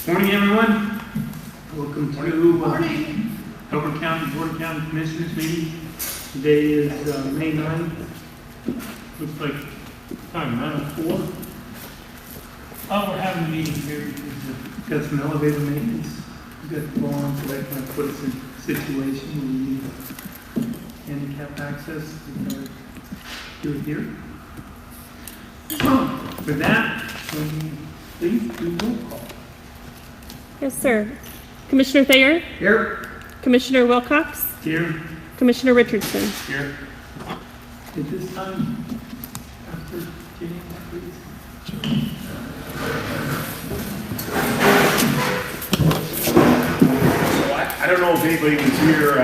Morning, everyone. Welcome to Elbert County Board of County Commissioners meeting. Today is May 9th. Looks like time 9:04. Oh, we're having a meeting here because we've got some elevator maintenance. We've got to go on, so that kind of put us in a situation where we need handicap access. We're going to do it here. With that, please do roll call. Yes, sir. Commissioner Thayer? Here. Commissioner Wilcox? Here. Commissioner Richardson? Here. At this time, Pastor James, please. So I don't know if anybody was here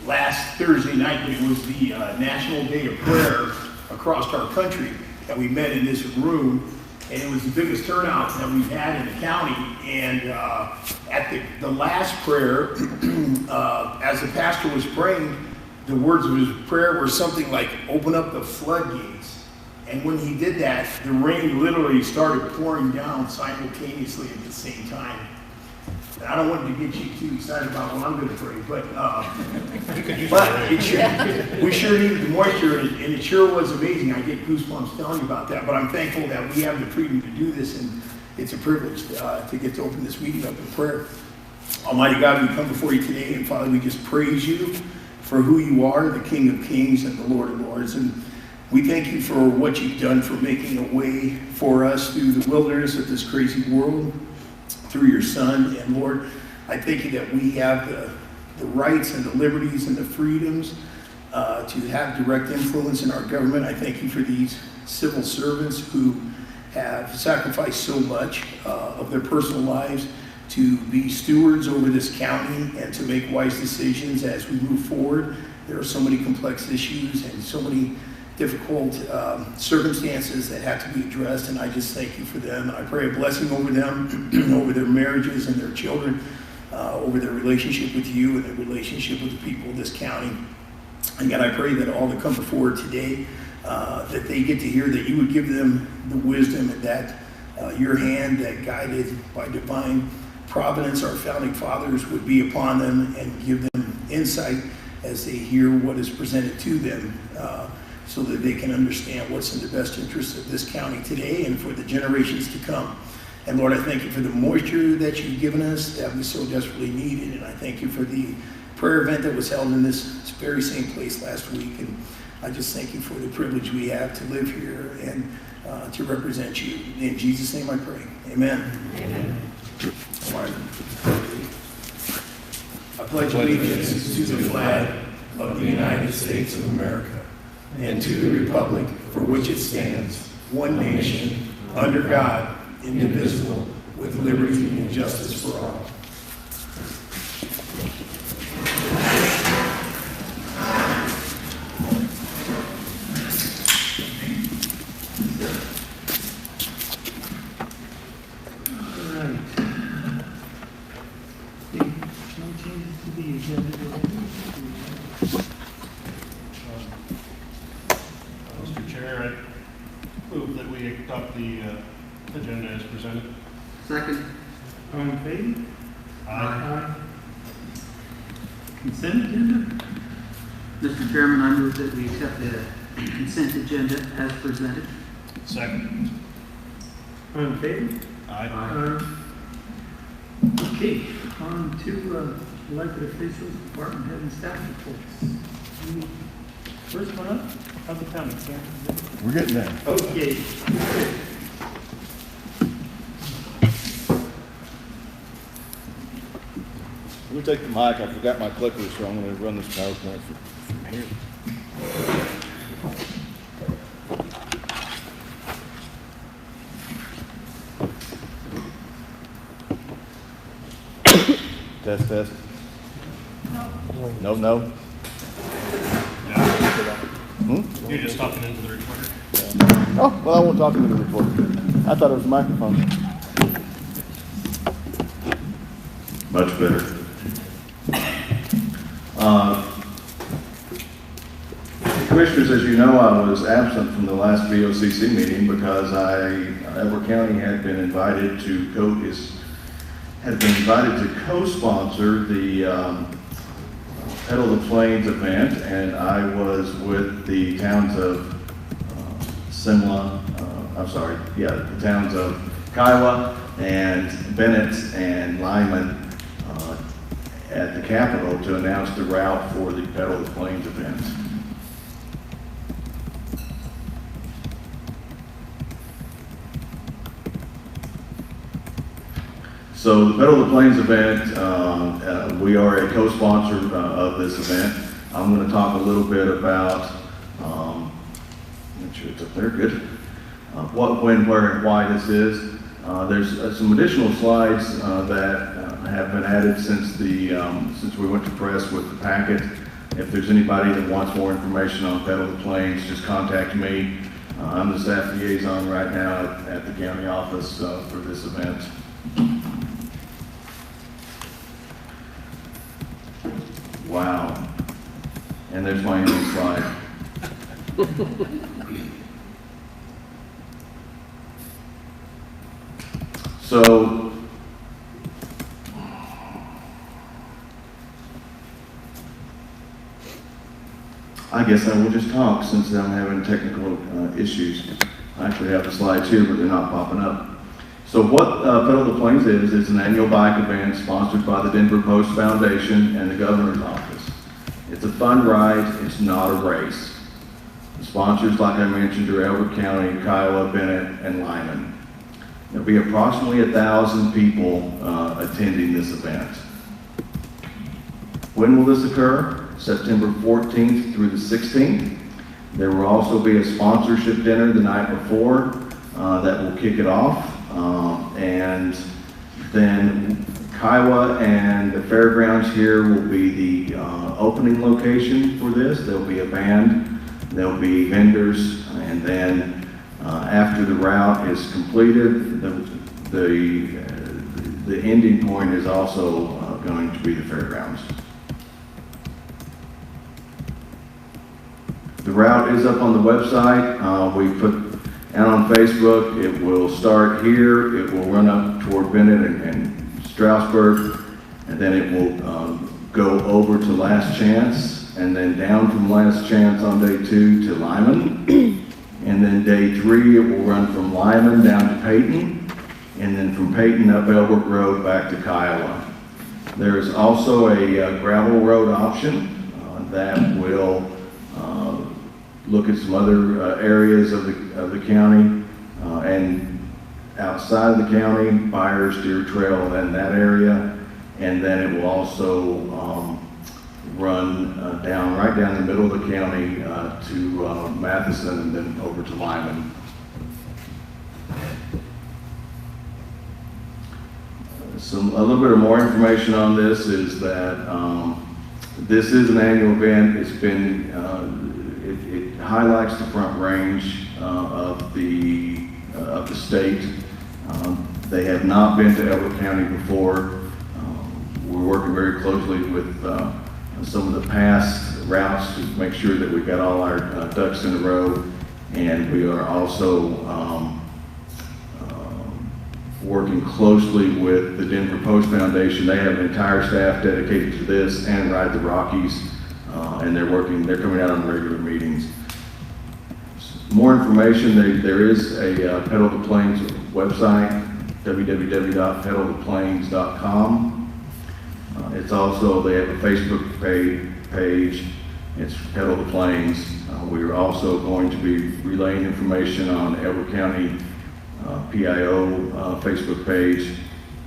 last Thursday night, but it was the National Day of Prayer across our country that we met in this room. And it was the biggest turnout that we've had in the county. And at the last prayer, as the pastor was praying, the words of his prayer were something like, "Open up the floodgates." And when he did that, the rain literally started pouring down simultaneously at the same time. And I don't want to get you too excited about what I'm going to pray, but we sure needed the moisture, and it sure was amazing. I get goosebumps telling you about that, but I'm thankful that we have the freedom to do this, and it's a privilege to get to open this meeting up in prayer. Almighty God, we come before you today, and Father, we just praise you for who you are, the King of Kings and the Lord of Lords. And we thank you for what you've done for making a way for us through the wilderness of this crazy world, through your Son. And Lord, I thank you that we have the rights and the liberties and the freedoms to have direct influence in our government. I thank you for these civil servants who have sacrificed so much of their personal lives to be stewards over this county and to make wise decisions as we move forward. There are so many complex issues and so many difficult circumstances that have to be addressed, and I just thank you for them. I pray a blessing over them, over their marriages and their children, over their relationship with you and their relationship with the people of this county. And God, I pray that all that come before today, that they get to hear that you would give them the wisdom and that your hand that guided by divine providence our founding fathers would be upon them and give them insight as they hear what is presented to them, so that they can understand what's in the best interest of this county today and for the generations to come. And Lord, I thank you for the moisture that you've given us that we so desperately needed. And I thank you for the prayer event that was held in this very same place last week. And I just thank you for the privilege we have to live here and to represent you. In Jesus' name I pray. Amen. Amen. I pledge allegiance to the flag of the United States of America and to the republic for which it stands, one nation, under God, indivisible, with liberty and justice for all. Agenda as presented. Second. All in favor? Aye. Consent agenda? Mr. Chairman, I move that we accept the consent agenda as presented. Second. All in favor? Aye. Okay, on to elected officials, department head and staff reports. First one up, how's the county, sir? We're getting there. Okay. Let me take the mic. I forgot my clicker, so I'm going to run this PowerPoint from here. Test. No. You're just talking into the recorder. Oh, well, I won't talk into the recorder. I thought it was a microphone. Much better. Commissioners, as you know, I was absent from the last BOCC meeting because Elbert County had been invited to coat his had been invited to co-sponsor the Pedal the Plains event, and I was with the towns of the towns of Kiowa and Bennett and Lyman at the Capitol to announce the route for the Pedal the Plains event. So the Pedal the Plains event, we are a co-sponsor of this event. I'm going to talk a little bit about, make sure it's up there, good. What, when, where, and why this is. There's some additional slides that have been added since we went to press with the packet. If there's anybody that wants more information on Pedal the Plains, just contact me. I'm the staff liaison right now at the county office for this event. Wow. And there's my ending slide. So, I guess I will just talk since I'm having technical issues. I actually have the slides here, but they're not popping up. So what Pedal the Plains is, it's an annual bike event sponsored by the Denver Post Foundation and the Governor's Office. It's a fun ride, it's not a race. The sponsors, like I mentioned, are Elbert County, Kiowa, Bennett, and Lyman. There'll be approximately 1,000 people attending this event. When will this occur? September 14th through the 16th. There will also be a sponsorship dinner the night before that will kick it off. And then Kiowa and the fairgrounds here will be the opening location for this. There'll be a band, there'll be vendors, and then after the route is completed, the ending point is also going to be the fairgrounds. The route is up on the website. We put out on Facebook. It will start here. It will run up toward Bennett and Strasburg, and then it will go over to Last Chance, and then down from Last Chance on day 2 to Lyman. And then day 3, it will run from Lyman down to Peyton, and then from Peyton up Elbert Road back to Kiowa. There is also a gravel road option that will look at some other areas of the county and outside of the county, Byers, Deer Trail, and that area. And then it will also run right down the middle of the county to Matheson and then over to Lyman. A little bit of more information on this is that this is an annual event. It's been, it highlights the Front Range of the state. They have not been to Elbert County before. We're working very closely with some of the past routes to make sure that we've got all our ducks in a row, and we are also working closely with the Denver Post Foundation. They have an entire staff dedicated to this and Ride the Rockies, and they're coming out on regular meetings. More information, there is a Pedal the Plains website, www.pedaltheplains.com. It's also, they have a Facebook page. It's Pedal the Plains. We are also going to be relaying information on Elbert County PIO Facebook page,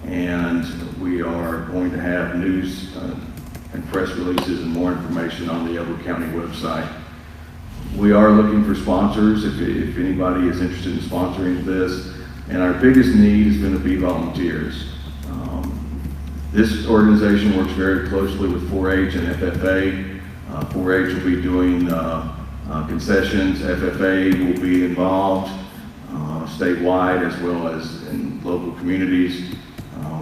and we are going to have news and press releases and more information on the Elbert County website. We are looking for sponsors if anybody is interested in sponsoring this, and our biggest need is going to be volunteers. This organization works very closely with 4-H and FFA. 4-H will be doing concessions. FFA will be involved statewide as well as in local communities.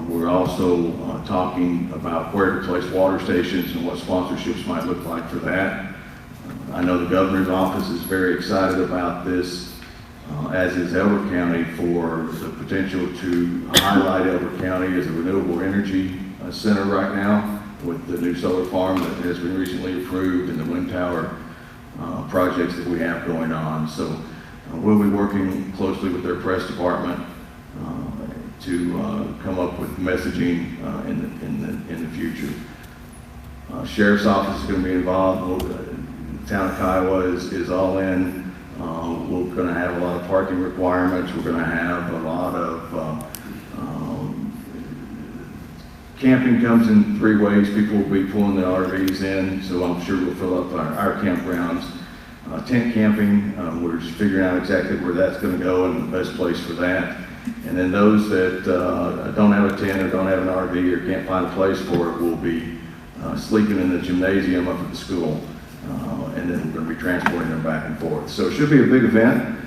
We're also talking about where to place water stations and what sponsorships might look like for that. I know the governor's office is very excited about this as is Elbert County, for the potential to highlight Elbert County as a renewable energy center right now with the new solar farm that has been recently approved and the wind tower projects that we have going on. So we'll be working closely with their press department to come up with messaging in the future. Sheriff's office is going to be involved. The town of Kiowa is all in. We're going to have a lot of parking requirements. We're going to have a lot of camping comes in 3 ways. People will be pulling the RVs in, so I'm sure we'll fill up our campgrounds. Tent camping, we're just figuring out exactly where that's going to go and the best place for that. And then those that don't have a tent or don't have an RV or can't find a place for it will be sleeping in the gymnasium up at the school. And then we're going to be transporting them back and forth. So it should be a big event.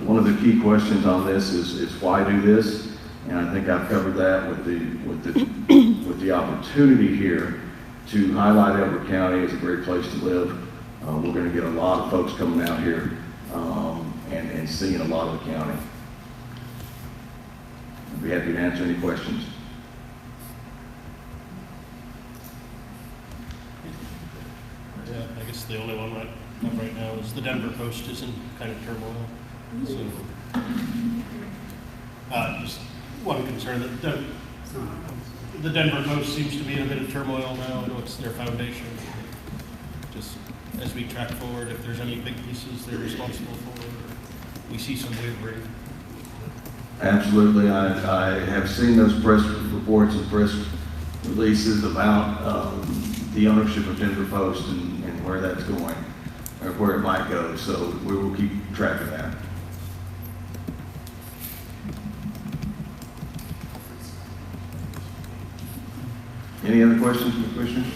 One of the key questions on this is why do this? And I think I've covered that with the opportunity here to highlight Elbert County as a great place to live. We're going to get a lot of folks coming out here and seeing a lot of the county. I'd be happy to answer any questions. Yeah, I guess the only one right now is the Denver Post is in kind of turmoil. So, just one concern that the Denver Post seems to be in a bit of turmoil now. I know it's their foundation. Just as we track forward, if there's any big pieces they're responsible for, we see some wavering. Absolutely. I have seen those press reports and press releases about the ownership of Denver Post and where that's going, or where it might go. So we will keep track of that. Any other questions from the commissioners?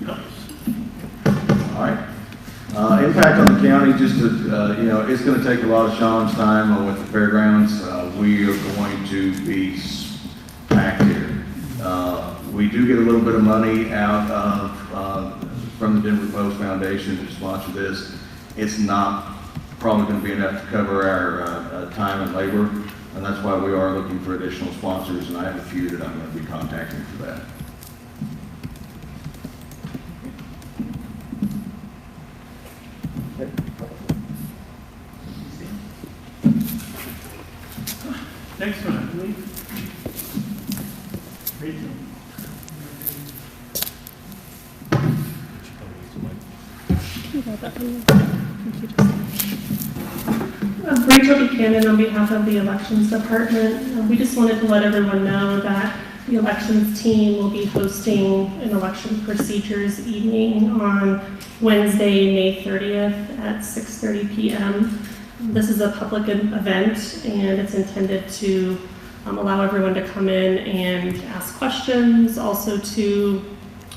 No. All right. Impact on the county, just to, it's going to take a lot of Sean's time with the fairgrounds. We are going to be packed here. We do get a little bit of money out of, from the Denver Post Foundation to sponsor this. It's not probably going to be enough to cover our time and labor, and that's why we are looking for additional sponsors, and I have a few that I'm going to be contacting for that. Next one, I believe. Rachel. Rachel Buchanan on behalf of the Elections Department. We just wanted to let everyone know that the elections team will be hosting an election procedures evening on Wednesday, May 30th at 6:30 p.m. This is a public event, and it's intended to allow everyone to come in and ask questions, also to,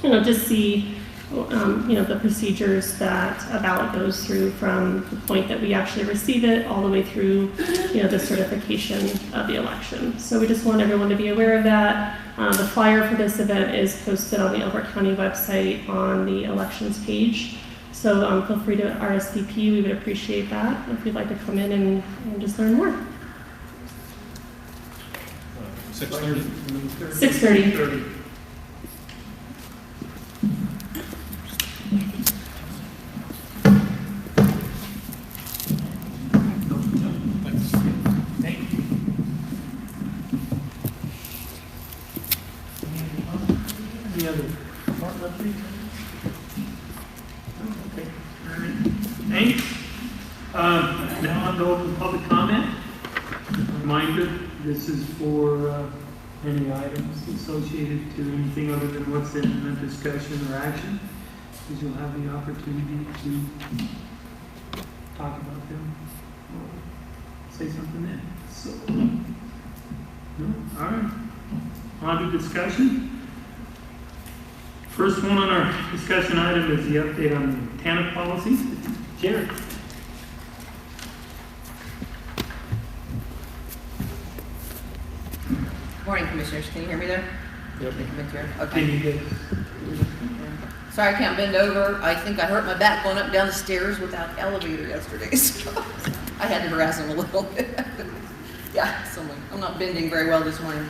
just see, the procedures that a ballot goes through from the point that we actually receive it all the way through, the certification of the election. So we just want everyone to be aware of that. The flyer for this event is posted on the Elbert County website on the elections page. So feel free to RSVP. We would appreciate that if you'd like to come in and just learn more. 6:30. 6:30. Any other department updates? Okay, all right, thanks. Now I'll go open public comment. Reminder, this is for any items associated to anything other than what's in the discussion or action, because you'll have the opportunity to talk about them or say something then. So, no? All right, on to discussion. First one on our discussion item is the update on the TANF policies. Jared. Morning, Commissioners. Can you hear me there? Yep. Can you hear? Can you Okay. get Sorry I can't bend over. I think I hurt my back going up and down the stairs without the elevator yesterday, so I had to harass him a little bit. Yeah, so I'm not bending very well this morning.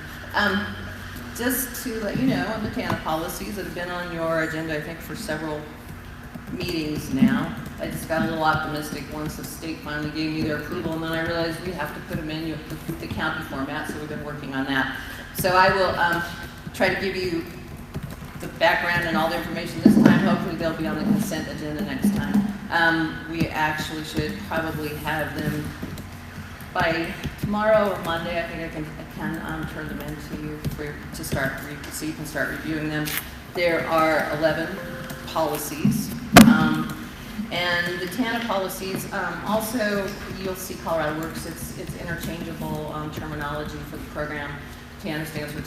Just to let you know, the TANF policies that have been on your agenda, I think, for several meetings now. I just got a little optimistic once the state finally gave me their approval, and then I realized we have to put them in the county format, so we've been working on that. So I will try to give you the background and all the information this time. Hopefully they'll be on the consent agenda next time. We actually should probably have them by tomorrow or Monday. I think I can turn them in to you so you can start reviewing them. There are 11 policies. And the TANF policies, also you'll see Colorado Works, it's interchangeable terminology for the program. TANF stands for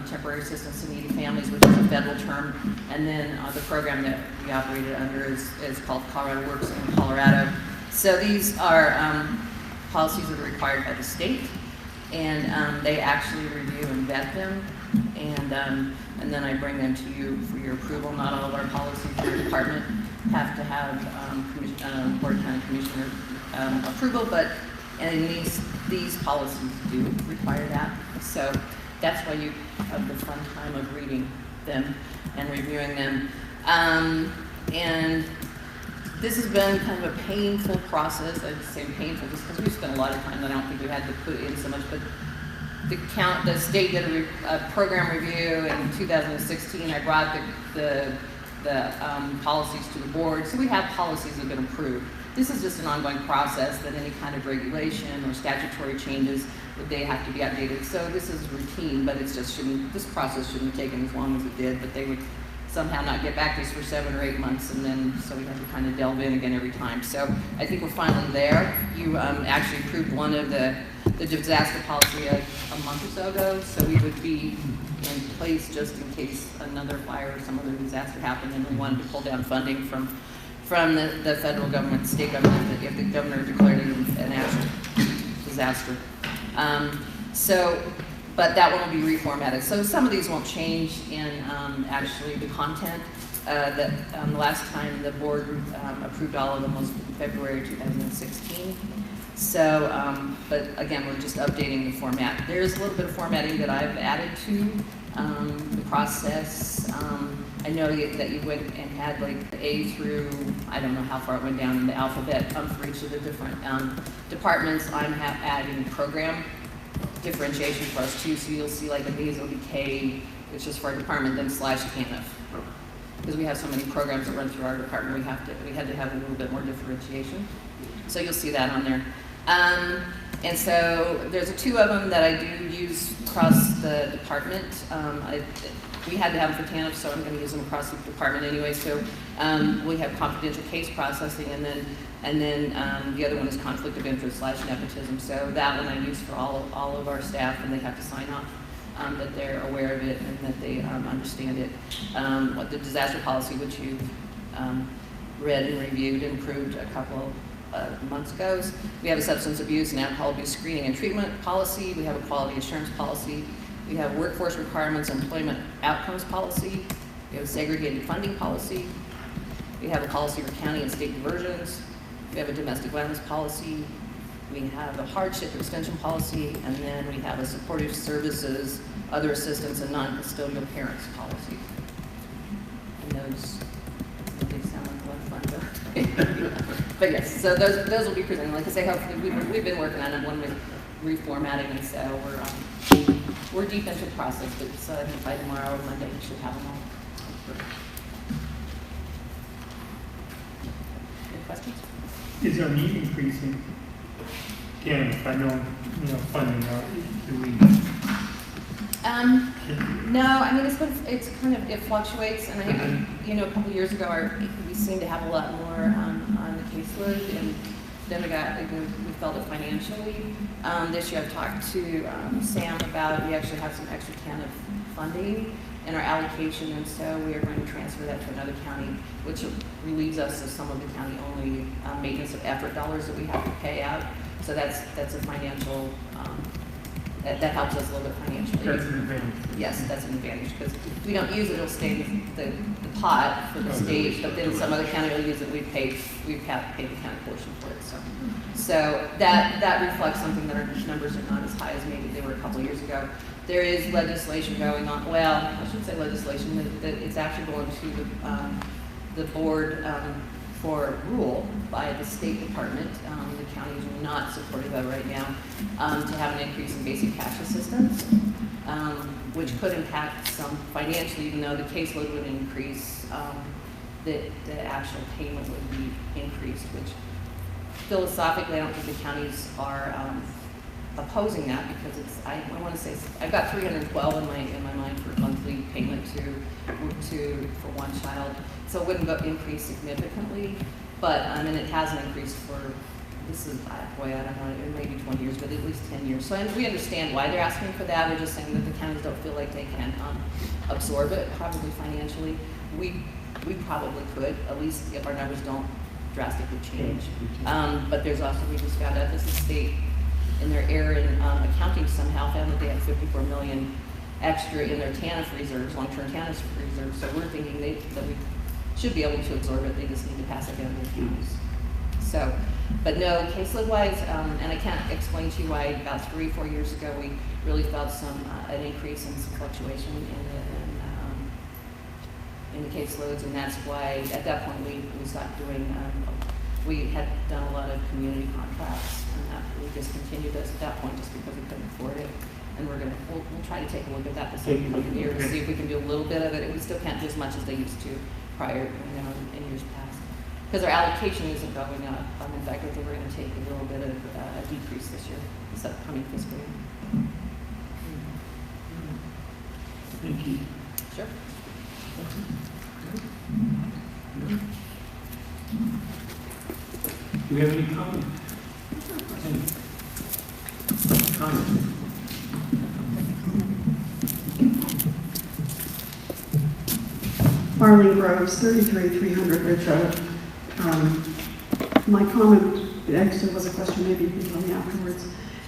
Temporary Assistance to Needy Families, which is a federal term. And then the program that we operated under is called Colorado Works in Colorado. So these are policies that are required by the state, and they actually review and vet them. And then I bring them to you for your approval. Not all of our policies in the department have to have Board of County Commissioner approval, but these policies do require that. So that's why you have the fun time of reading them and reviewing them. And this has been kind of a painful process. I'd say painful just because we spent a lot of time. I don't think we had to put in so much, but the state did a program review in 2016. I brought the policies to the board. So we have policies that have been approved. This is just an ongoing process that any kind of regulation or statutory changes, they have to be updated. So this is routine, but it's just this process shouldn't have taken as long as it did, but they would somehow not get back to us for 7 or 8 months, and then so we have to kind of delve in again every time. So I think we're finally there. You actually approved one of the disaster policy a month or so ago, so we would be in place just in case another fire or some other disaster happened, and we wanted to pull down funding from the federal government, state government, if the governor declared it a national disaster. But that one will be reformatted. So some of these won't change in actually the content. The last time the board approved all of them was February 2016. So, but again, we're just updating the format. There's a little bit of formatting that I've added to the process. I know that you went and had like the A through, I don't know how far it went down in the alphabet for each of the different departments. I'm adding program differentiation for us too. So you'll see like a B's will be K, which is for our department, then / TANF. Because we have so many programs that run through our department, we had to have a little bit more differentiation. So you'll see that on there. And so there's 2 of them that I do use across the department. We had to have them for TANF, so I'm going to use them across the department anyway. So we have confidential case processing, and then the other one is conflict of interest / nepotism. So that one I use for all of our staff, and they have to sign off that they're aware of it and that they understand it. What the disaster policy, which you've read and reviewed and approved a couple months ago. We have a substance abuse and alcohol abuse screening and treatment policy. We have a quality assurance policy. We have workforce requirements and employment outcomes policy. We have a segregated funding policy. We have a policy for county and state diversions. We have a domestic violence policy. We have a hardship extension policy, and then we have a supportive services, other assistance, and non-custodial parents policy. And those sound like a lot of fun, but yes, so those will be presented. Like I say, hopefully we've been working on one with reformatting, and so we're deep into the process. But so I think by tomorrow or Monday we should have them all. Any questions? Is our need increasing? TANF, I know, funding, do we? No, I mean, it's kind of, it fluctuates, and I think, a couple of years ago, we seemed to have a lot more on the caseload, and then we felt it financially. This year I've talked to Sam about, we actually have some extra TANF funding in our allocation, and so we are going to transfer that to another county, which relieves us of some of the county-only maintenance of effort dollars that we have to pay out. So that's a financial that helps us a little bit financially. That's an advantage. Yes, that's an advantage, because if we don't use it, it'll stay in the pot for the state, but then some other county will use it, we've paid the county portion for it, so that reflects something that our numbers are not as high as maybe they were a couple of years ago. There is legislation going on, well, I shouldn't say legislation, that it's actually going to the board for rule by the State Department. The counties are not supportive of right now, to have an increase in basic cash assistance, which could impact some financially, even though the caseload would increase, the actual payment would be increased, which philosophically, I don't think the counties are opposing that, because it's, I want to say, I've got 312 in my mind for monthly payment for one child, so it wouldn't increase significantly, but and it hasn't increased for, this is, boy, I don't know, maybe 20 years, but at least 10 years. So we understand why they're asking for that. We're just saying that the counties don't feel like they can absorb it, probably financially. We probably could, at least if our numbers don't drastically change. But there's also, we just found out this is state, in their error in accounting somehow, found that they had 54 million extra in their TANF reserves, long-term TANF reserves. So we're thinking that we should be able to absorb it. They just need to pass it down to the counties. So, but no, caseload-wise, and I can't explain to you why about 3-4 years ago we really felt an increase and some fluctuation in the caseloads, and that's why at that point we stopped doing. We had done a lot of community contracts, and that we discontinued those at that point just because we couldn't afford it. And we'll try to take a look at that the second year to see if we can do a little bit of it. We still can't do as much as they used to prior, in years past. Because our allocation isn't going up. In fact, I think we're going to take a little bit of a decrease this year, this upcoming fiscal year. Thank you. Sure. Do we have any comments? Comments? Marlene Groves, 3300 Ridge Road. My comment, actually was a question, maybe you can tell me afterwards.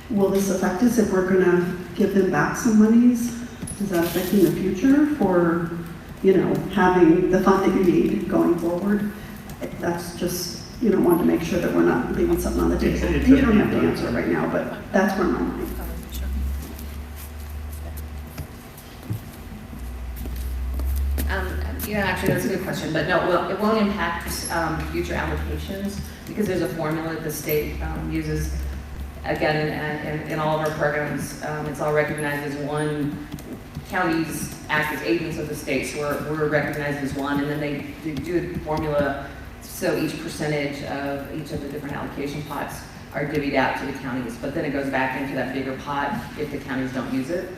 Will this affect us if we're going to give them back some monies? Is that affecting the future for, having the fund that you need going forward? That's just, wanted to make sure that we're not leaving something on the table. You don't have to answer right now, but that's where my mind. Actually, that's a good question, but no, it won't impact future allocations because there's a formula that the state uses. Again, in all of our programs, it's all recognized as one. Counties act as agents of the state, so we're recognized as one, and then they do a formula so each percentage of each of the different allocation pots are divvied out to the counties, but then it goes back into that bigger pot if the counties don't use it.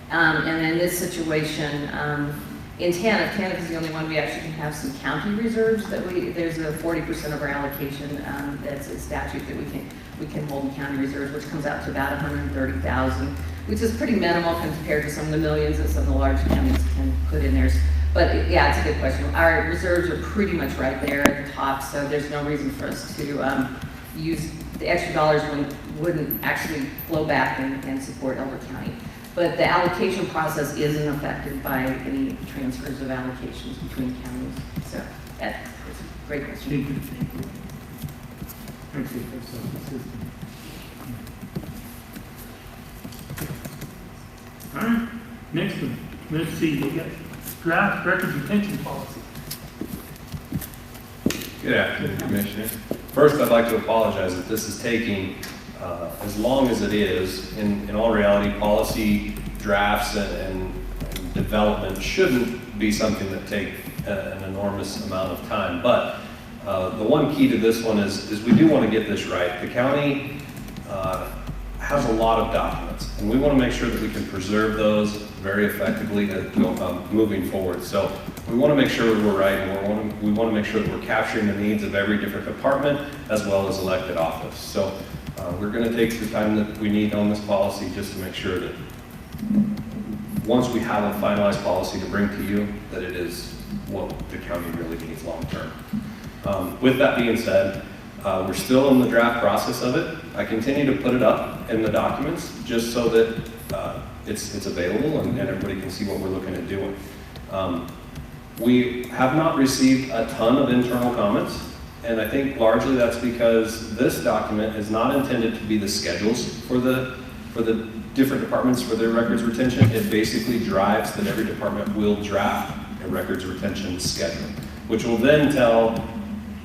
And in this situation, in TANF is the only one we actually can have some county reserves that there's a 40% of our allocation that's a statute that we can hold in county reserves, which comes out to about 130,000, which is pretty minimal compared to some of the millions that some of the large counties can put in theirs. But yeah, it's a good question. Our reserves are pretty much right there at the top, so there's no reason for us to use the extra dollars wouldn't actually flow back and support Elbert County. But the allocation process isn't affected by any transfers of allocations between counties. So that's a great question. All right, next one. Let's see, we got draft records retention policy. Good afternoon, Commissioner. First, I'd like to apologize that this is taking as long as it is. In all reality, policy drafts and development shouldn't be something that take an enormous amount of time. But the one key to this one is we do want to get this right. The county has a lot of documents, and we want to make sure that we can preserve those very effectively moving forward. So we want to make sure we're right, and we want to make sure that we're capturing the needs of every different department as well as elected office. So we're going to take the time that we need on this policy just to make sure that once we have a finalized policy to bring to you, that it is what the county really needs long term. With that being said, We're still in the draft process of it. I continue to put it up in the documents just so that it's available and everybody can see what we're looking at doing. We have not received a ton of internal comments, and I think largely that's because this document is not intended to be the schedules for the different departments for their records retention. It basically drives that every department will draft a records retention schedule, which will then tell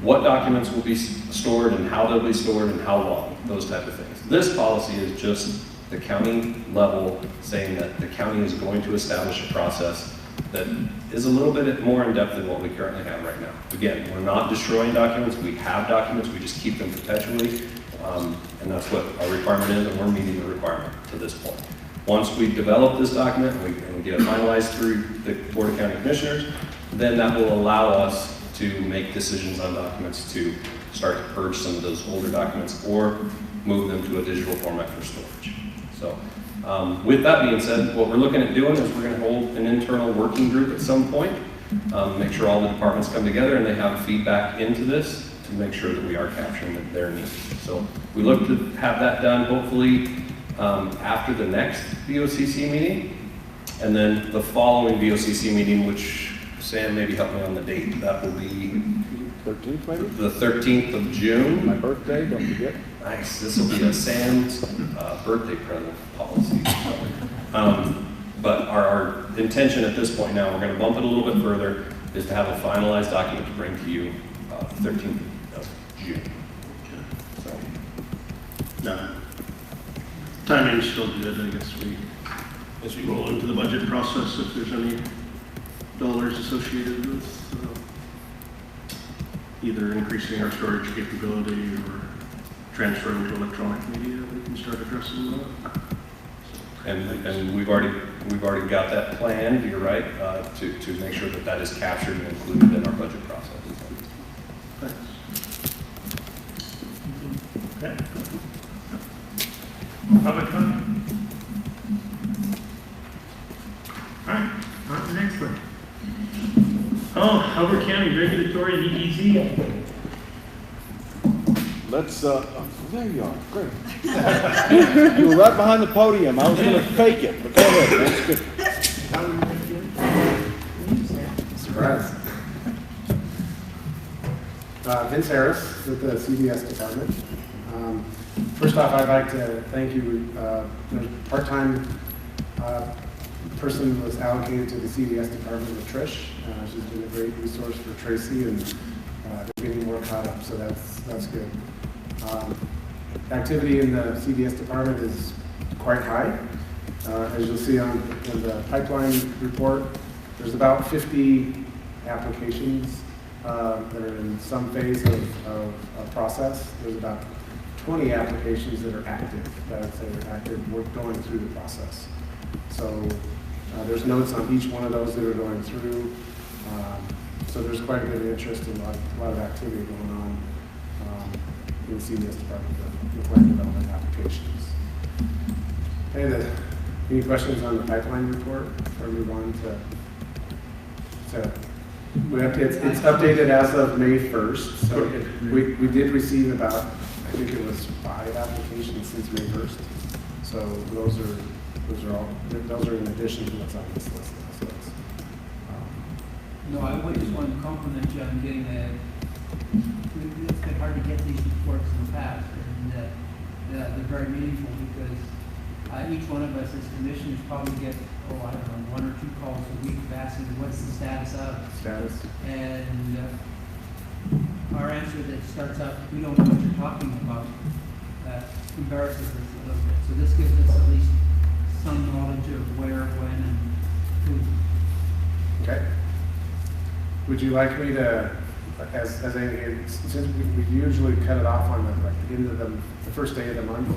what documents will be stored and how they'll be stored and how long, those type of things. This policy is just the county level saying that the county is going to establish a process that is a little bit more in depth than what we currently have right now. Again, we're not destroying documents. We have documents. We just keep them perpetually. And that's what our requirement is, and we're meeting the requirement to this point. Once we develop this document and we get it finalized through the Board of County Commissioners, then that will allow us to make decisions on documents to start to purge some of those older documents or move them to a digital format for storage. So with that being said, what we're looking at doing is we're going to hold an internal working group at some point, make sure all the departments come together and they have feedback into this to make sure that we are capturing their needs. So we look to have that done hopefully after the next BOCC meeting, and then the following BOCC meeting, which Sam, maybe help me on the date. That will be 13th, maybe? the 13th of June. My birthday, don't forget. Nice. This will be a Sam's birthday present policy. But our intention at this point now, we're going to bump it a little bit further, is to have a finalized document to bring to you 13th of June. So, No. Timing's still good, I guess as we roll into the budget process, if there's any dollars associated with either increasing our storage capability or transferring to electronic media, we can start addressing that. and we've already got that planned, you're right, to make sure that that is captured and included in our budget process. Thanks. Okay. Public comment? All right, on to the next one. Oh, Howard County Regulatory and EEZ. Let's, there you are, great. You were right behind the podium. I was going to fake it, but go ahead. That's good. Surprise. Vince Harris with the CDS department. First off, I'd like to thank you. The part-time person was allocated to the CDS department with Trish. She's been a great resource for Tracy, and they're getting more caught up, so that's good. Activity in the CDS department is quite high. As you'll see on the pipeline report, there's about 50 applications that are in some phase of process. There's about 20 applications that are active, that I'd say are active, we're going through the process. So there's notes on each one of those that are going through. So there's quite a bit of interest and a lot of activity going on in the CDS department with land development applications. Okay, any questions on the pipeline report before we move on to it's updated as of May 1st. So we did receive about, I think it was 5 applications since May 1st. So those are in addition to what's on this list. So No, I just wanted to compliment you on getting that. It's been hard to get these reports in the past, and they're very meaningful because each one of us as commissioners probably get, I don't know, 1 or 2 calls a week asking what's the status of. And our answer that starts out, we don't know what you're talking about, embarrasses us a little bit. So this gives us at least some knowledge of where, when, and who. Okay. Would you like me to, as I indicated, since we usually cut it off on the end of the first day of the month,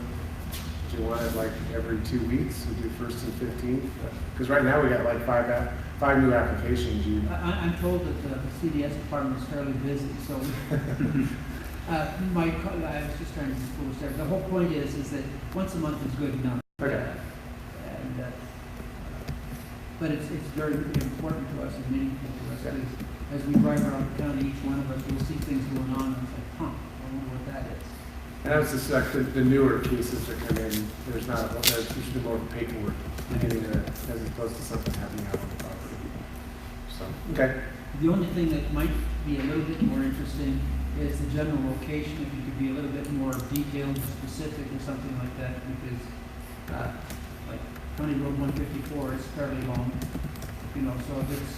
do you want it like every 2 weeks? We do 1st and 15th? Because right now we got like 5 new applications. I'm told that the CDS department is fairly busy, so I was just trying to be foolish there. The whole point is that once a month is good enough. Okay. But it's very important to us and meaningful to us. As we drive around the county, each one of us will see things going on, and it's like, don't know what that is. And I would suspect that the newer cases that come in, there's usually more paperwork getting there as opposed to something happening out on the property. So, okay. The only thing that might be a little bit more interesting is the general location, if you could be a little bit more detailed, specific or something like that, because, like County Road 154 is fairly long, you know, so if it's,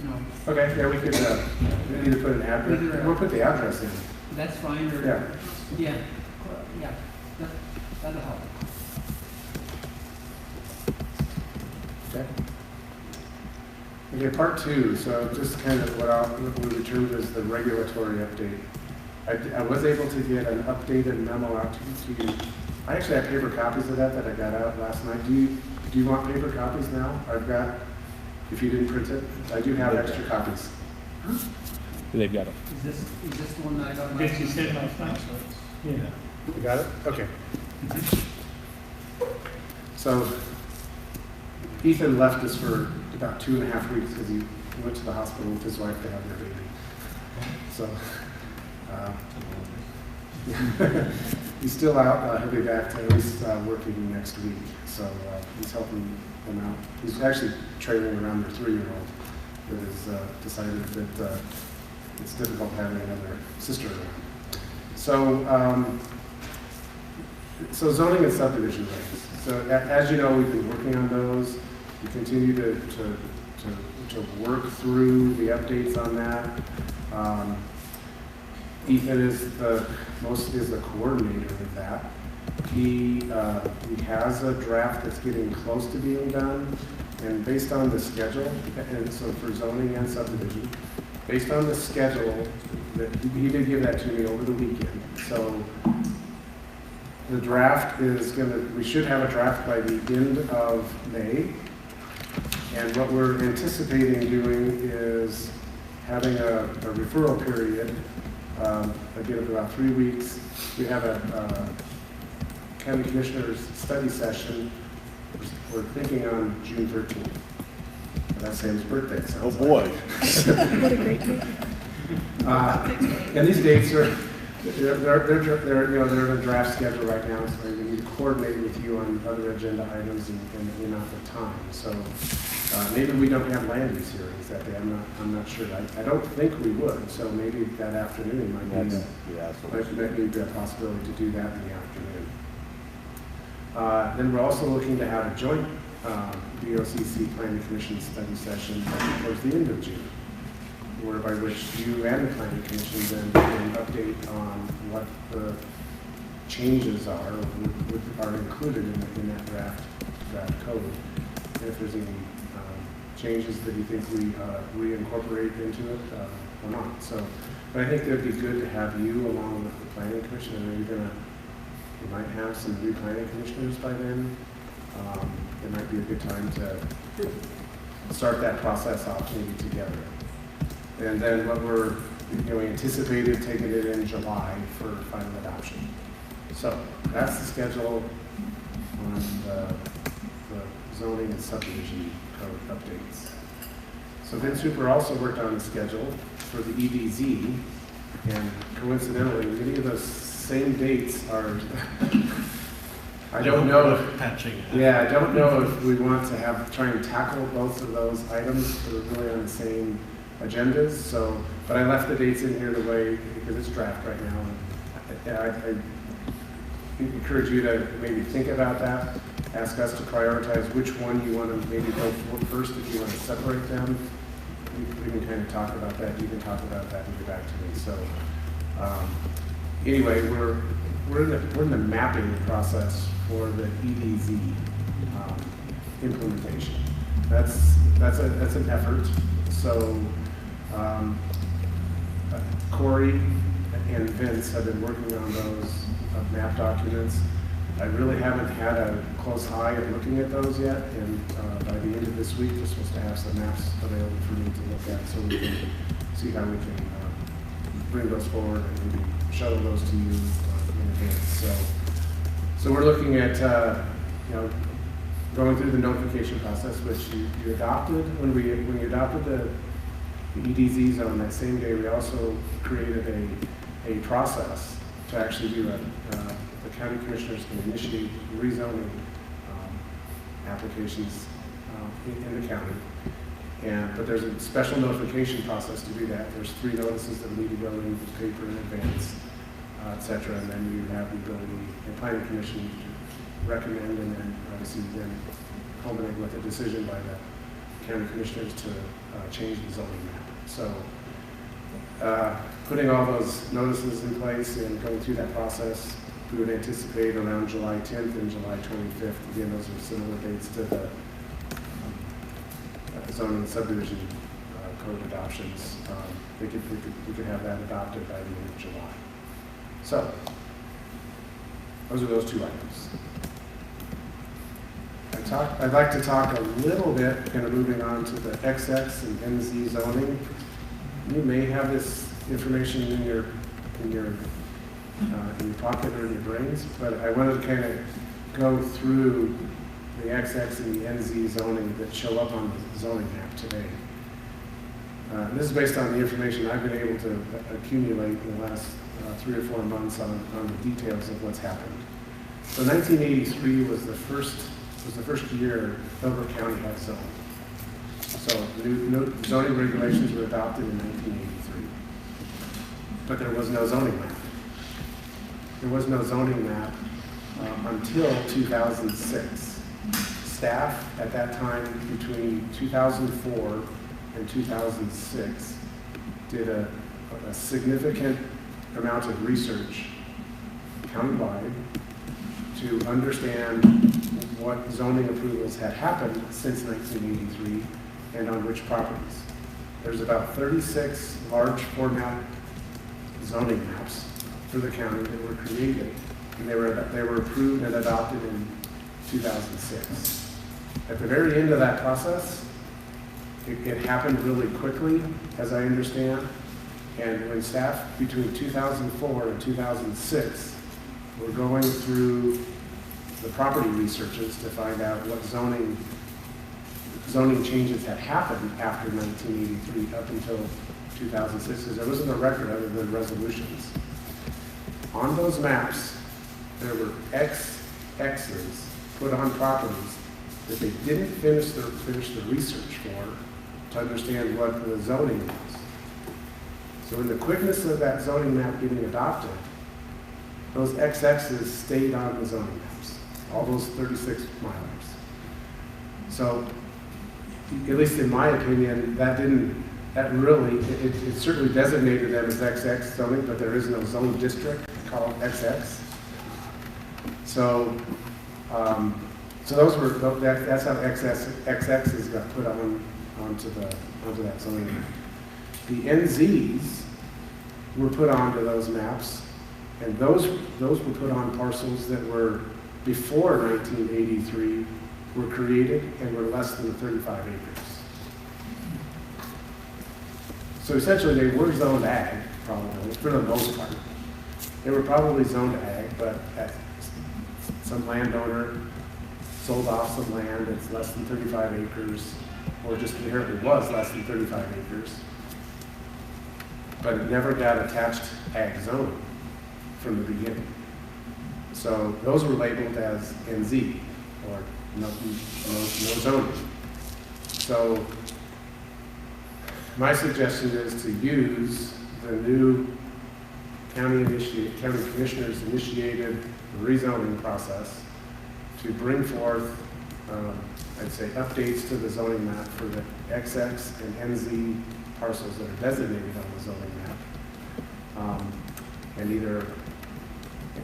you know. Okay, yeah, we could, either put an address, we'll put the address in. That's fine, or. Yeah. Yeah, that'll help. Okay. Okay, part two, so just kind of what we termed as the regulatory update. I was able to get an updated memo out to you. I actually have paper copies of that I got out last night. Do you want paper copies now? I've got, if you didn't print it, I do have extra copies. They've got it. Is this the one that I got last This you night? said last night? Yeah. You got it? Okay. So Ethan left us for about 2.5 weeks because he went to the hospital with his wife to have their baby. So he's still out. He'll be back to at least working next week. So he's helping them out. He's actually trailing around their 3-year-old that has decided that it's difficult having another sister around. So zoning and subdivision regs. So as you know, we've been working on those. We continue to work through the updates on that. Ethan is the coordinator of that. He has a draft that's getting close to being done, and based on the schedule, and so for zoning and subdivision, based on the schedule, that he did give that to me over the weekend. So the draft is we should have a draft by the end of May. And what we're anticipating doing is having a referral period, again, of about 3 weeks. We have a county commissioners study session. We're thinking on June 13th. That's Sam's birthday. Oh boy. What a great day. And these dates are, they're in a draft schedule right now, so we need to coordinate with you on other agenda items and the amount of time. So maybe we don't have land use hearings that day. I'm not sure. I don't think we would. So maybe that afternoon might be a possibility to do that in the afternoon. Then we're also looking to have a joint BOCC Planning Commission study session towards the end of June, whereby which you and the Planning Commission then can update on what the changes are included in that draft code, and if there's any changes that you think we reincorporate into it or not. So, but I think it would be good to have you along with the Planning Commission. And we might have some new Planning Commissioners by then. It might be a good time to start that process off maybe together. And then what we're anticipated taking it in July for final adoption. So that's the schedule on the zoning and subdivision code updates. So Vid Super also worked on the schedule for the EDZ, and coincidentally, many of those same dates are. I don't know if patching. Yeah, I don't know if we want to try and tackle both of those items that are really on the same agendas. So, but I left the dates in here the way because it's draft right now. And I encourage you to maybe think about that. Ask us to prioritize which one you want to maybe go for first. If you want to separate them, we can kind of talk about that. You can talk about that and get back to me. So, anyway, we're in the mapping process for the EDZ implementation. That's an effort. So Corey and Vince have been working on those map documents. I really haven't had a close eye at looking at those yet, and by the end of this week, we're supposed to have some maps available for me to look at, so we can see how we can bring those forward and maybe shuttle those to you in advance. So we're looking at going through the notification process, which you adopted when you adopted the EDZ zone that same day. We also created a process to actually do it. The county commissioners can initiate rezoning applications in the county. But there's a special notification process to do that. There's 3 notices that need to go in the paper in advance, et cetera, and then you have the ability, the planning commission, to recommend and then obviously then culminate with a decision by the county commissioners to change the zoning map. So putting all those notices in place and going through that process, we would anticipate around July 10th and July 25th. Again, those are similar dates to the zoning subdivision code adoptions. We could have that adopted by the end of July. So those are those 2 items. I'd like to talk a little bit, kind of moving on to the XX and NZ zoning. You may have this information in your pocket or in your brains, but I wanted to kind of go through the XX and the NZ zoning that show up on the zoning map today. This is based on the information I've been able to accumulate in the last 3 or 4 months on the details of what's happened. So 1983 was the first year Delaware County had zoning. So new zoning regulations were adopted in 1983, but there was no zoning map. There was no zoning map until 2006. Staff at that time, between 2004 and 2006, did a significant amount of research countywide to understand what zoning approvals had happened since 1983 and on which properties. There's about 36 large format zoning maps for the county that were created, and they were approved and adopted in 2006. At the very end of that process, it happened really quickly, as I understand, and when staff between 2004 and 2006 were going through the property researches to find out what zoning changes had happened after 1983 up until 2006, because there wasn't a record other than resolutions. On those maps, there were X's put on properties that they didn't finish the research for to understand what the zoning was. So in the quickness of that zoning map getting adopted, those XX's stayed on the zoning maps, all those 36 milers. So, at least in my opinion, it certainly designated them as XX zoning, but there is no zone district called XX. So, that's how XX's got put onto that zoning map. The NZs were put onto those maps, and those were put on parcels that were before 1983 were created and were less than 35 acres. So essentially they were zoned ag, probably, for the most part. They were probably zoned ag, but some landowner sold off some land that's less than 35 acres, or just inherently was less than 35 acres, but it never got attached ag zoning from the beginning. So those were labeled as NZ, or no zoning. So my suggestion is to use the new county commissioners initiated rezoning process to bring forth, I'd say, updates to the zoning map for the XX and NZ parcels that are designated on the zoning map.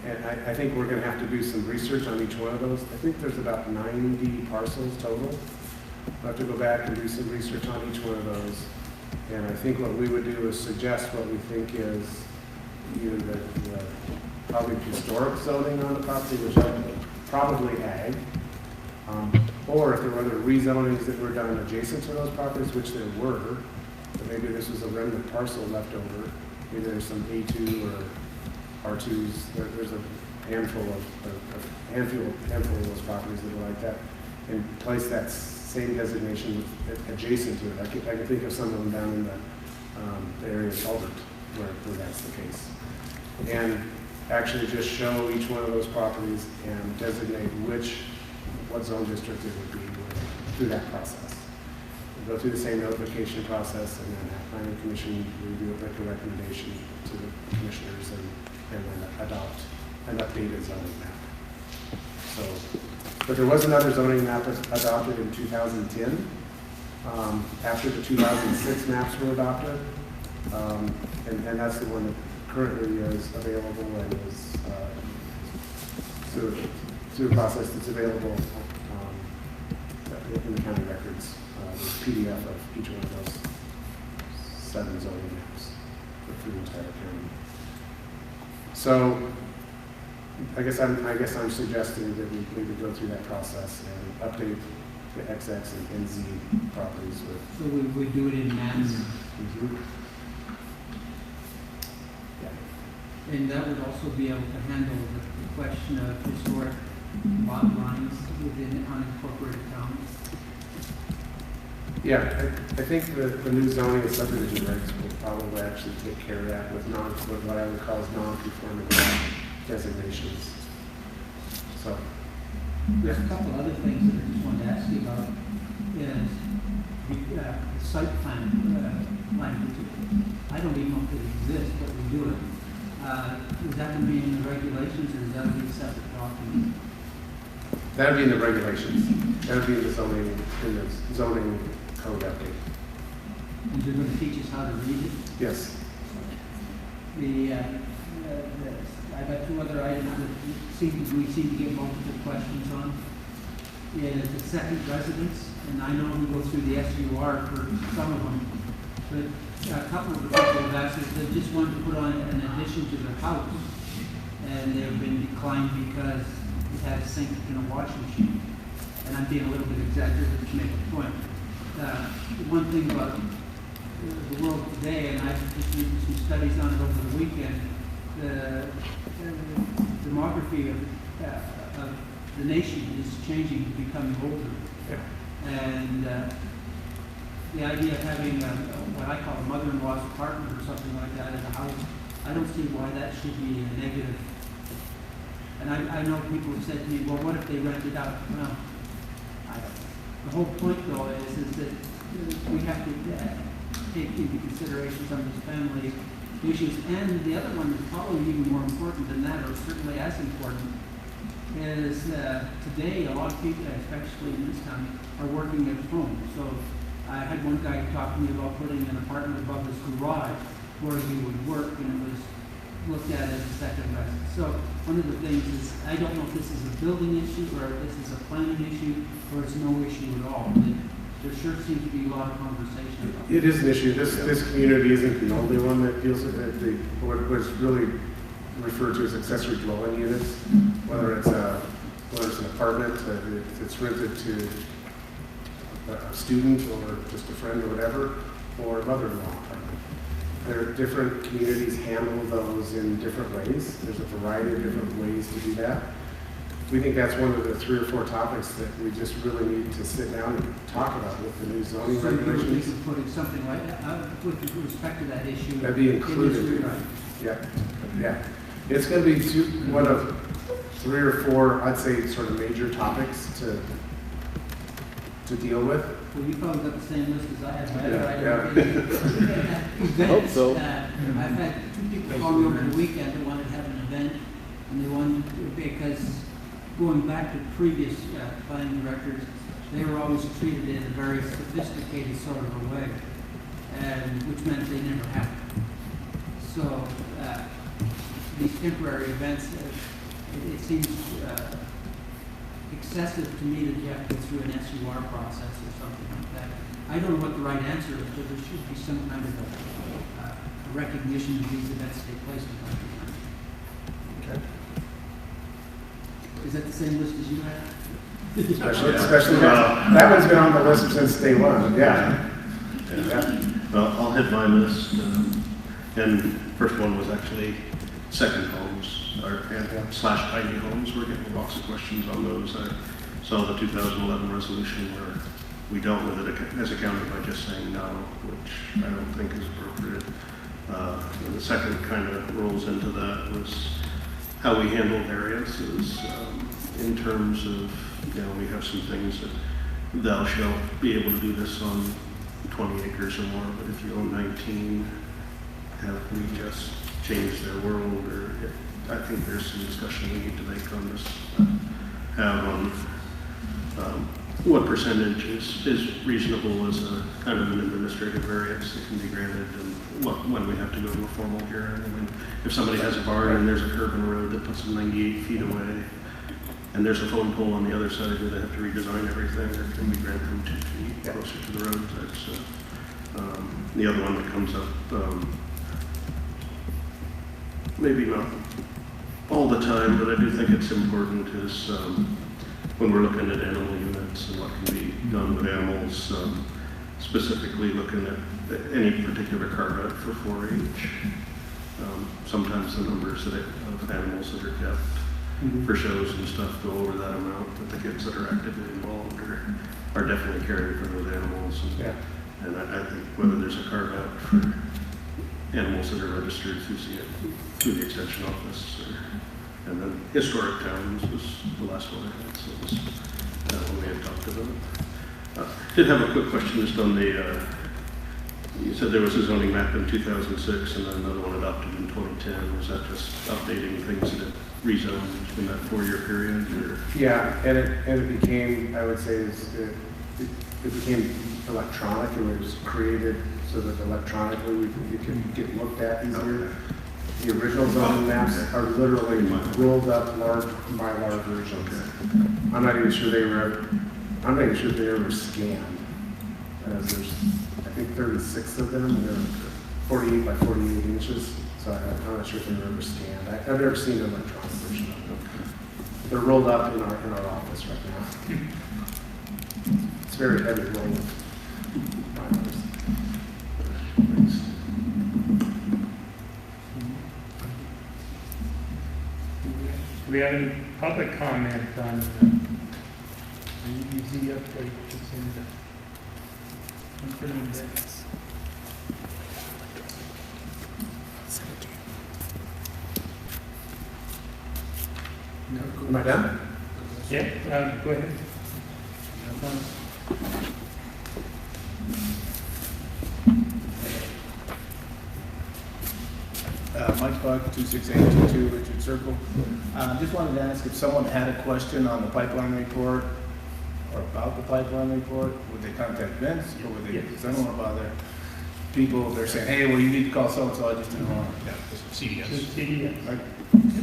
And I think we're going to have to do some research on each one of those. I think there's about 90 parcels total. We'll have to go back and do some research on each one of those. And I think what we would do is suggest what we think is either the probably historic zoning on the property, which are probably ag, or if there were other rezonings that were done adjacent to those properties, which there were, but maybe this was a remnant parcel left over. Maybe there's some A2 or R2s. There's a handful of those properties that are like that, and place that same designation adjacent to it. I can think of some of them down in the area of Albert where that's the case. And actually just show each one of those properties and designate what zone district it would be through that process. We'll go through the same notification process and then have planning commission review it, make a recommendation to the commissioners and then adopt an updated zoning map. So, but there was another zoning map adopted in 2010, after the 2006 maps were adopted. And that's the one that currently is available and is through a process that's available in the county records, the PDF of each one of those 7 zoning maps for the entire county. So I guess I'm suggesting that we maybe go through that process and update the XX and NZ properties with. So we do it in maps, Mhm. and that would also be able to handle the question of historic lot lines within unincorporated towns. Yeah, I think the new zoning and subdivision regs will probably actually take care of that with what I would call as non-conforming lot designations. So, There's a couple other things that I just wanted to ask you about, is the site plan language. I don't even know if it exists, but we do it. Is that going to be in the regulations, or is that going to be a separate document? that would be in the regulations. That would be in the zoning code update. And you're going to teach us how to read it? Yes. I've got 2 other items that we seem to get multiple questions on. Is the second residence, and I know we go through the SUR for some of them, but a couple of the people have asked us, they just wanted to put on an addition to their house, and they've been declined because it had a sink and a washing machine. And I'm being a little bit exaggerated to make a point. One thing about the world today, and I've just read some studies on it over the weekend, the demography of the nation is changing, becoming older. Yeah. And the idea of having what I call a mother-in-law's apartment or something like that in a house, I don't see why that should be a negative. And I know people have said to me, well, what if they rent it out? Well, the whole point though is that we have to take into consideration some of these family issues. And the other one that's probably even more important than that, or certainly as important, is today a lot of people, especially in this town, are working at home. So I had one guy talk to me about putting an apartment above his garage where he would work, and it was looked at as a second residence. So one of the things is, I don't know if this is a building issue or if this is a planning issue or it's no issue at all. There sure seems to be a lot of conversation about it. It is an issue. This community isn't the only one that deals with it. What was really referred to as accessory dwelling units, whether it's an apartment, if it's rented to a student or just a friend or whatever, or a mother-in-law apartment. There are different communities handle those in different ways. There's a variety of different ways to do that. We think that's one of the 3 or 4 topics that we just really need to sit down and talk about with the new zoning So you would think regulations. of putting something like that, with respect to that issue. That'd be in this included. rewrite. Yeah. It's going to be one of 3 or 4, I'd say, sort of major topics to deal with. Well, you probably got the same list as I have. Hope so. I've had 2 people call me over the weekend that wanted to have an event, and they wanted, because going back to previous planning directors, they were always treated in a very sophisticated sort of a way, and which meant they never happened. So these temporary events, it seems excessive to me that you have to go through an SUR process or something like that. I don't know what the right answer is, but there should be some kind of a recognition of these events take place in time to time. Okay. Is that the same list as you have? Especially that one's been on the list since day one. Yeah. Well, I'll hit my list. And first one was actually second homes or slash tiny homes. We're getting lots of questions on those. I saw the 2011 resolution where we dealt with it as a county by just saying no, which I don't think is appropriate. And the second kind of rolls into that was how we handle variances in terms of, we have some things that thou shalt be able to do this on 20 acres or more, but if you own 19, have we just changed their world? Or I think there's some discussion we need to make on this, have on what percentage is reasonable as a kind of an administrative variance that can be granted, and when we have to go to a formal hearing. I mean, if somebody has a barn and there's a curb in the road that puts them 98 feet away, and there's a phone pole on the other side where they have to redesign everything, or can we grant them 2 feet closer to the road? That's the other one that comes up, maybe not all the time, but I do think it's important, is when we're looking at animal units and what can be done with animals, specifically looking at any particular carve out for 4-H. Sometimes the numbers of animals that are kept for shows and stuff go over that amount, but the kids that are actively involved are definitely caring for those animals. And I think whether there's a carve out for animals that are registered through the extension office, and then historic towns was the last one I had, so it was that one we had talked about. Did have a quick question just on the, you said there was a zoning map in 2006 and then another one adopted in 2010. Was that just updating things that it rezoned in that 4-year period? Or? Yeah, and it became, I would say, it became electronic, and it was created so that electronically it could get looked at easier. The original zoning maps are literally rolled up large Mylar versions. I'm not even sure they were scanned. There's, I think, 36 of them, and they're 48 by 48 inches. So I'm not sure if they were ever scanned. I've never seen an electronic version of them. They're rolled up in our office right now. It's very heavy roll of Mylars. Do we have any public comment on the EBZ update that's in the information? Am I done? Yeah, go ahead. Mike Buck, 26822 Richard Circle. Just wanted to ask if someone had a question on the pipeline report or about the pipeline report, would they contact Vince, or would they, because I don't want to bother people if they're saying, hey, well, you need to call so-and-so, I just didn't want to. Yeah, CDS. CDS. Right?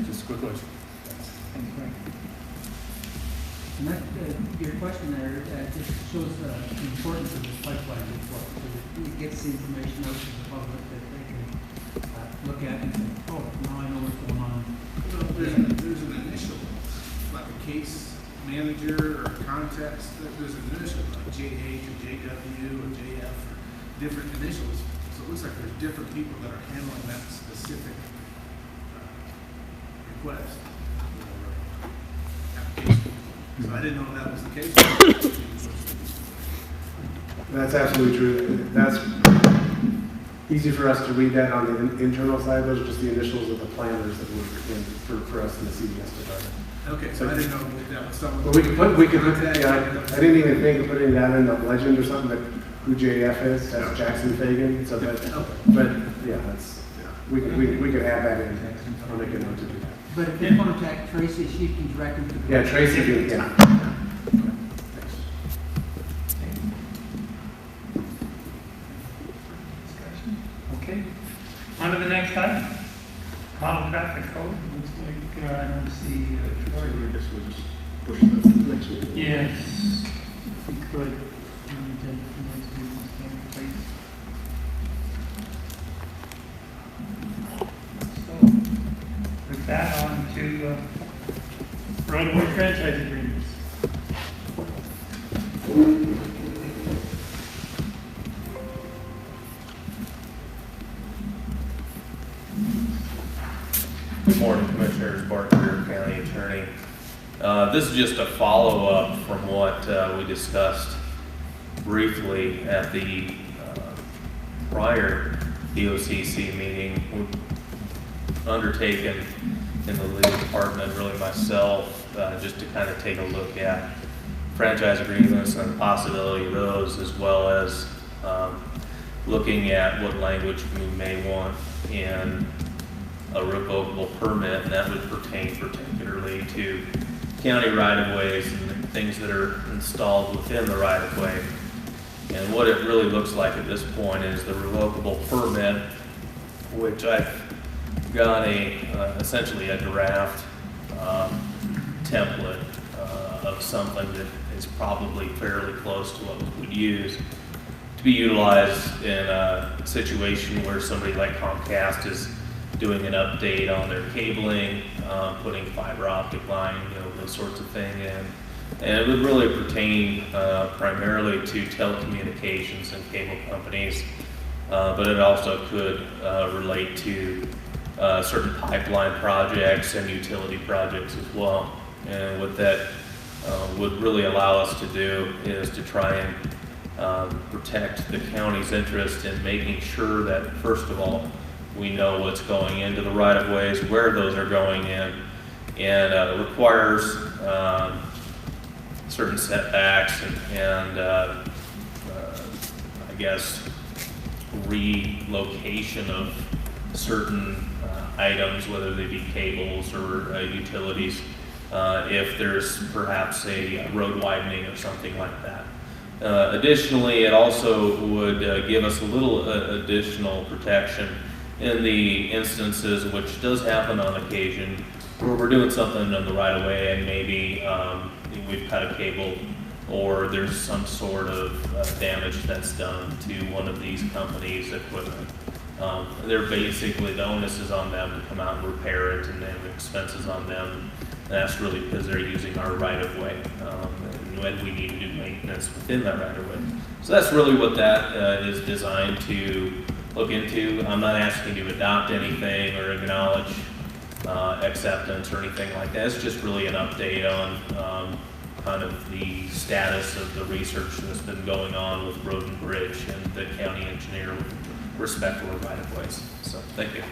Just a quick question. And that, your question there just shows the importance of this pipeline report, because it gets the information out to the public that they can look at and say, oh, now I know what's going on. Well, there's an initial, like a case manager or context. There's an initial, like JH or JW or JF, or different initials. So it looks like there's different people that are handling that specific request or application. So I didn't know that was the case. That's absolutely true. That's easy for us to read that on the internal side. Those are just the initials of the planners that work for us in the CDS department. Okay, so I didn't know if that was someone. But we could put that, yeah, I didn't even think of putting that in the legend or something, that who JF is, that's Jackson Fagan, so that, but yeah, that's, we could add that in, I'll make a note to do that. But if they contact Tracy, she can direct them to the. Yeah, Tracy can, yeah. Okay. On to the next item. Model traffic code. Looks like, I don't see, Troy. I guess we'll just push that to the next meeting. Yes, if we could. So, with that, on to roadway franchise agreements. Good morning, Commissioners. Bart Greer, County Attorney. This is just a follow-up from what we discussed briefly at the prior BOCC meeting. We've undertaken in the legal department, really myself, just to kind of take a look at franchise agreements and the possibility of those, as well as looking at what language we may want in a revocable permit, and that would pertain particularly to county right-of-ways and things that are installed within the right-of-way. And what it really looks like at this point is the revocable permit, which I've got essentially a draft template of something that is probably fairly close to what we would use to be utilized in a situation where somebody like Comcast is doing an update on their cabling, putting fiber optic line, those sorts of things in. And it would really pertain primarily to telecommunications and cable companies, but it also could relate to certain pipeline projects and utility projects as well. And what that would really allow us to do is to try and protect the county's interest in making sure that, first of all, we know what's going into the right-of-ways, where those are going in, and it requires certain setbacks and I guess relocation of certain items, whether they be cables or utilities, if there's perhaps a road widening or something like that. Additionally, it also would give us a little additional protection in the instances, which does happen on occasion, where we're doing something on the right of way and maybe we've cut a cable or there's some sort of damage that's done to one of these companies' equipment. They're basically, the onus is on them to come out and repair it, and then the expenses on them. And that's really because they're using our right of way, and when we need to do maintenance within that right of way. So that's really what that is designed to look into. I'm not asking you to adopt anything or acknowledge acceptance or anything like that. It's just really an update on kind of the status of the research that's been going on with Road and Bridge and the county engineer with respect to our right of ways. So thank you.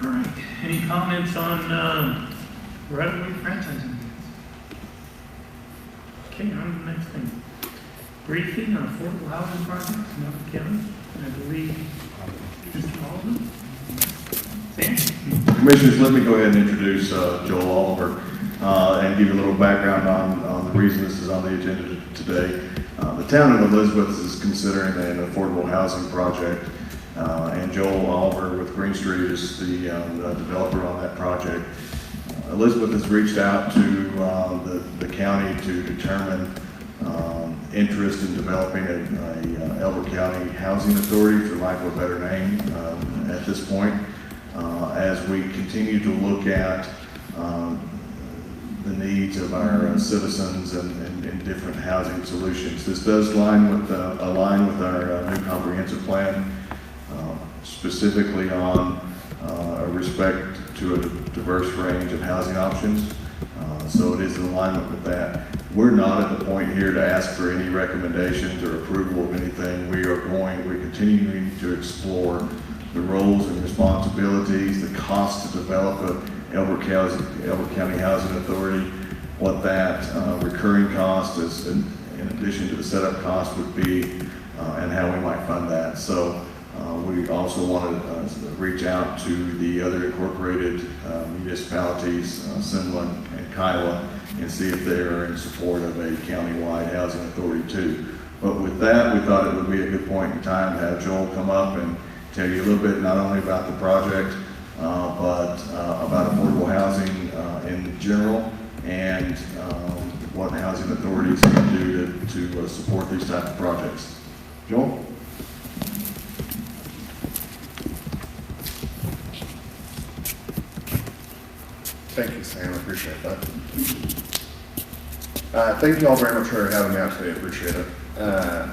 All right, any comments on right-of-way franchising? Okay, on the next thing. Briefing on affordable housing projects in Norfolk County. I believe Mr. Baldwin. Sam? Commissioners, let me go ahead and introduce Joel Oliver and give you a little background on the reason this is on the agenda today. The town of Elizabeth is considering an affordable housing project, and Joel Oliver with Green Street is the developer on that project. Elizabeth has reached out to the county to determine interest in developing a Elbert County Housing Authority, for lack of a better name, at this point. As we continue to look at the needs of our citizens and different housing solutions. This does align with our new comprehensive plan, specifically on respect to a diverse range of housing options. So it is in alignment with that. We're not at the point here to ask for any recommendations or approval of anything. We're continuing to explore the roles and responsibilities, the cost to develop a Elbert County Housing Authority, what that recurring cost is in addition to the setup cost would be, and how we might fund that. So we also want to reach out to the other incorporated municipalities, Simla and Kiowa, and see if they are in support of a countywide housing authority too. But with that, we thought it would be a good point in time to have Joel come up and tell you a little bit not only about the project, but about affordable housing in general, and what housing authorities can do to support these type of projects. Joel? Thank you, Sam. I appreciate that. Thank you all very much for having me out today. I appreciate it. I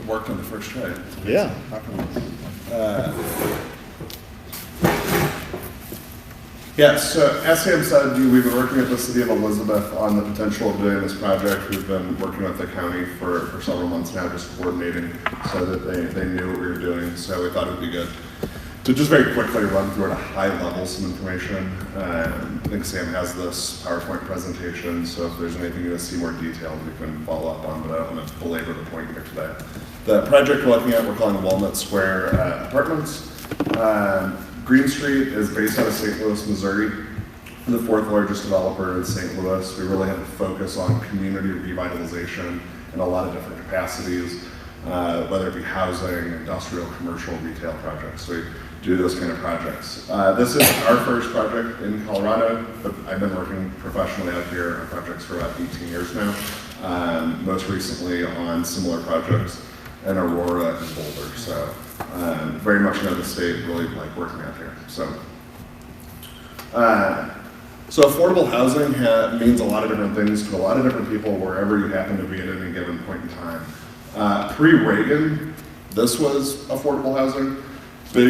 worked on the first try. Yeah. Yes, so as Sam said, we've been working with the city of Elizabeth on the potential of doing this project. We've been working with the county for several months now, just coordinating so that they knew what we were doing. So we thought it would be good to just very quickly run through at a high level some information. I think Sam has this PowerPoint presentation, so if there's anything you want to see more detailed, we can follow up on, but I don't want to belabor the point here today. The project we're looking at, we're calling Walnut Square Apartments. Green Street is based out of St. Louis, Missouri, the fourth largest developer in St. Louis. We really have a focus on community revitalization in a lot of different capacities, whether it be housing, industrial, commercial, retail projects. So we do those kind of projects. This is our first project in Colorado, but I've been working professionally out here on projects for about 18 years now, most recently on similar projects in Aurora and Boulder. So very much know the state, really like working out here. So affordable housing means a lot of different things to a lot of different people wherever you happen to be at any given point in time. Pre-Reagan, this was affordable housing. Big